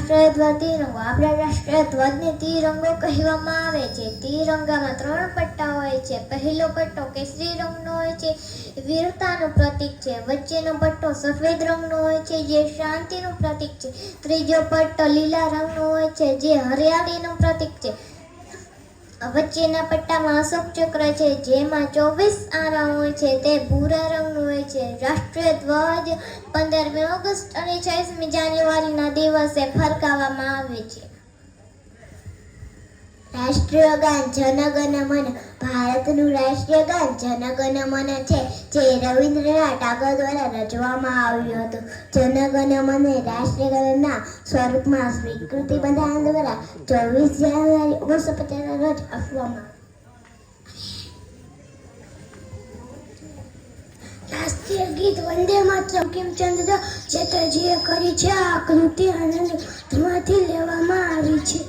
રાષ્ટ્રધ્વજ તિરંગો. આપણા રાષ્ટ્રધ્વજને તિરંગો કહેવામાં આવે છે. તિરંગામાં 3 પટ્ટા હોય છે. પહેલો પટ્ટો કેસરી રંગનો હોય છે, વીરતાનું પ્રતીક છે. વચ્ચેનો પટ્ટો સફેદ રંગનો હોય છે, જે શાંતિનું પ્રતીક છે. ત્રીજો પટ્ટો લીલા રંગનો હોય છે, જે હરિયાળીનું પ્રતીક છે. વચ્ચેના પટ્ટામાં અશોક ચક્ર છે, જેમાં 24 આરા હોય છે, તે ભૂરા રંગનું હોય છે. રાષ્ટ્રીય ધ્વજ 15મી ઓગસ્ટ અને 26મી જાન્યુઆરીના દિવસે ફરકાવવામાં આવે છે. રાષ્ટ્રીય ગાન જનગણ મન. ભારતનું રાષ્ટ્રીય ગાન જનગણ મન છે, જે રવિન્દ્રનાથ ટાગોર દ્વારા રચવામાં આવ્યું હતું. જનગણ મનને રાષ્ટ્રીય ગાનના સ્વરૂપમાં સ્વીકૃતિ બંધારણ દ્વારા 24 જાન્યુઆરી 1950ના રોજ આપવામાં. રાષ્ટ્રીય ગીત વંદે માતરમ બંકિમચંદ્ર ચેટર્જીએ કરી છે. આ કૃતિ આનંદમાંથી લેવામાં આવી છે.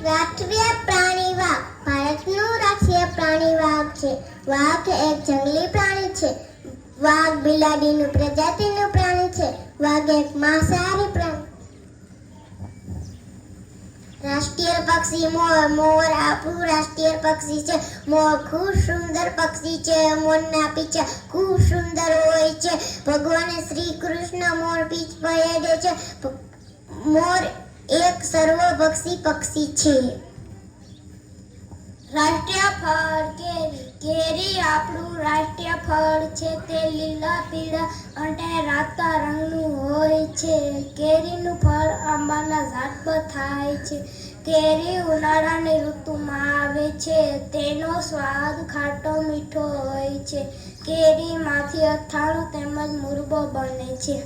રાષ્ટ્રીય પ્રાણી વાઘ. ભારતનું રાષ્ટ્રીય પ્રાણી વાઘ છે. વાઘ એક જંગલી પ્રાણી છે. વાઘ બિલાડીનું પ્રજાતિનું પ્રાણી છે. વાઘ એક માંસાહારી પ્રાણી. રાષ્ટ્રીય પક્ષી મોર. મોર આપણું રાષ્ટ્રીય પક્ષી છે. મોર ખૂબ સુંદર પક્ષી છે. મોરના પીછા ખૂબ સુંદર હોય છે. ભગવાન શ્રી કૃષ્ણ મોર પીછ પહેરે છે. મોર એક સર્વભક્ષી પક્ષી છે. રાષ્ટ્રીય ફળ કેરી. કેરી આપણું રાષ્ટ્રીય ફળ છે. તે લીલા, પીળા અને રાતા રંગનું હોય છે. કેરીનું ફળ આંબાના ઝાડ પર થાય છે. કેરી ઉનાળાની ઋતુમાં આવે છે. તેનો સ્વાદ ખાટો મીઠો હોય છે. કેરીમાંથી અથાણું તેમજ મુરબ્બો બને છે.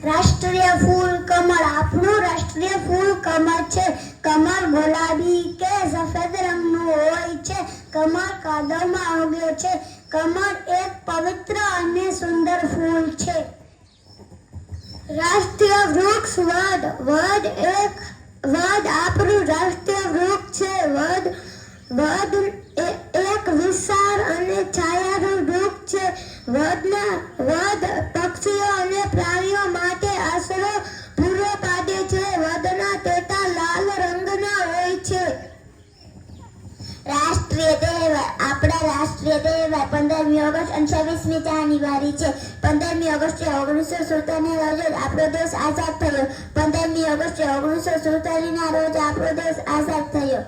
રાષ્ટ્રીય ફૂલ કમળ. આપણું રાષ્ટ્રીય ફૂલ કમળ છે. કમળ ગુલાબી કે સફેદ રંગનું હોય છે. કમળ કાદવમાં ઉગે છે. કમળ એક પવિત્ર અને સુંદર ફૂલ છે. રાષ્ટ્રીય વૃક્ષ વડ. વડ આપણું રાષ્ટ્રીય વૃક્ષ છે. વડ એક વિશાળ અને છાયારૂપ વૃક્ષ છે. વડ પક્ષીઓ અને પ્રાણીઓ માટે આશરો પૂરો પાડે છે. વડના ટેટા લાલ રંગના હોય છે. રાષ્ટ્રીય તહેવાર. આપણા રાષ્ટ્રીય તહેવાર 15મી ઓગસ્ટ અને 26મી જાન્યુઆરી છે. 15મી ઓગસ્ટે 1947 ના રોજ આપણો દેશ આઝાદ થયો. 15મી ઓગસ્ટે 1947 ના રોજ આપણો દેશ આઝાદ થયો.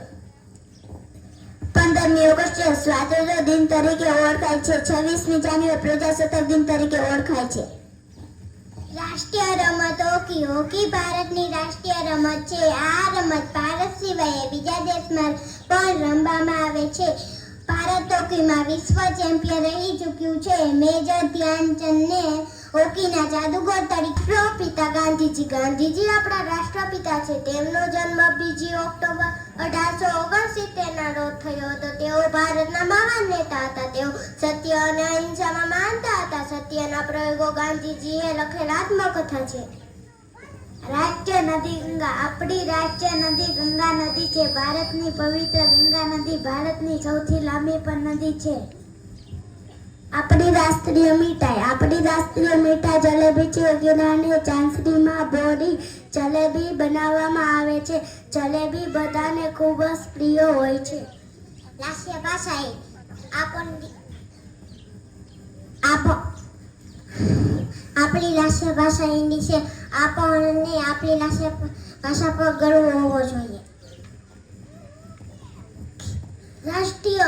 15મી ઓગસ્ટે સ્વાતંત્ર્ય દિન તરીકે ઓળખાય છે. 26મી જાન્યુઆરી પ્રજાસત્તાક દિન તરીકે ઓળખાય છે. રાષ્ટ્રીય રમત હોકી. હોકી ભારતની રાષ્ટ્રીય રમત છે. આ રમત ભારત સિવાય બીજા દેશમાં પણ રમવામાં આવે છે. ભારત હોકીમાં વિશ્વ ચેમ્પિયન રહી ચૂક્યું છે. મેજર ધ્યાનચંદને હોકીના જાદુગર તરીકે પિતા ગાંધીજી. ગાંધીજી આપણા રાષ્ટ્રપિતા છે. તેમનો જન્મ 2 ઓક્ટોબર 1869 ના રોજ થયો હતો. તેઓ ભારતના મહાન નેતા હતા. તેઓ સત્ય અને અહિંસામાં માનતા હતા. સત્યના પ્રયોગો ગાંધીજીએ લખેલ આત્મકથા છે. રાષ્ટ્રીય નદી ગંગા. આપણી રાષ્ટ્રીય નદી ગંગા નદી છે. ભારતની પવિત્ર ગંગા નદી ભારતની સૌથી લાંબી પણ નદી છે. આપણી રાષ્ટ્રીય મીઠાઈ. આપણી રાષ્ટ્રીય મીઠાઈ જલેબી છે. ગિરનારની ચાંસરીમાં બોરી જલેબી બનાવવામાં આવે છે. જલેબી બધાને ખૂબ જ પ્રિય હોય છે. રાષ્ટ્રીય ભાષા. આપણી રાષ્ટ્રીય ભાષા હિન્દી છે. આપણને આપણી રાષ્ટ્રીય ભાષા પર ગર્વ હોવો જોઈએ. રાષ્ટ્રીય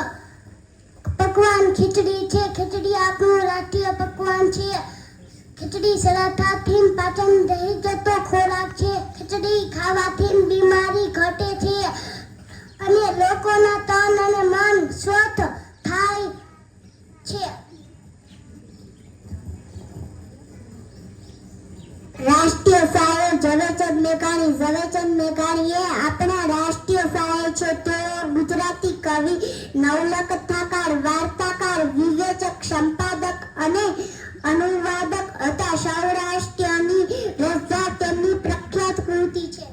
પકવાન ખીચડી છે. ખીચડી આપણું રાષ્ટ્રીય પકવાન છે. ખીચડી સરળતાથી પાચન થઈ જતો ખોરાક છે. ખીચડી ખાવાથી બીમારી ઘટે છે અને લોકોના તન અને મન સ્વસ્થ થાય છે. રાષ્ટ્રીય શાયર ઝવેરચંદ મેઘાણી. ઝવેરચંદ મેઘાણી એ આપણા રાષ્ટ્રીય શાયર છે. તેઓ ગુજરાતી કવિ, નવલકથાકાર, વાર્તાકાર, વિવેચક, સંપાદક અને અનુવાદક હતા. સૌરાષ્ટ્રની રજા તેમની પ્રખ્યાત કૃતિ છે.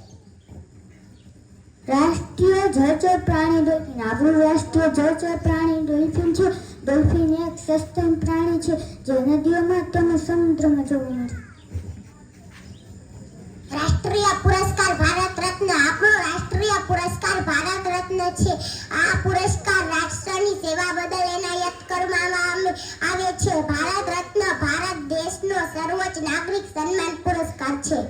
રાષ્ટ્રીય જળચર પ્રાણી ડોલ્ફિન. આપણું રાષ્ટ્રીય જળચર પ્રાણી ડોલ્ફિન છે. ડોલ્ફિન એક સસ્તન પ્રાણી છે, જે નદીઓમાં તેમજ સમુદ્રમાં જોવા મળે છે. રાષ્ટ્રીય પુરસ્કાર ભારત રત્ન. આપણો રાષ્ટ્રીય પુરસ્કાર ભારત રત્ન છે. આ પુરસ્કાર રાષ્ટ્રની સેવા બદલ એનાયત કરવામાં આવે છે. ભારત રત્ન ભારત દેશનો સર્વોચ્ચ નાગરિક સન્માન પુરસ્કાર છે.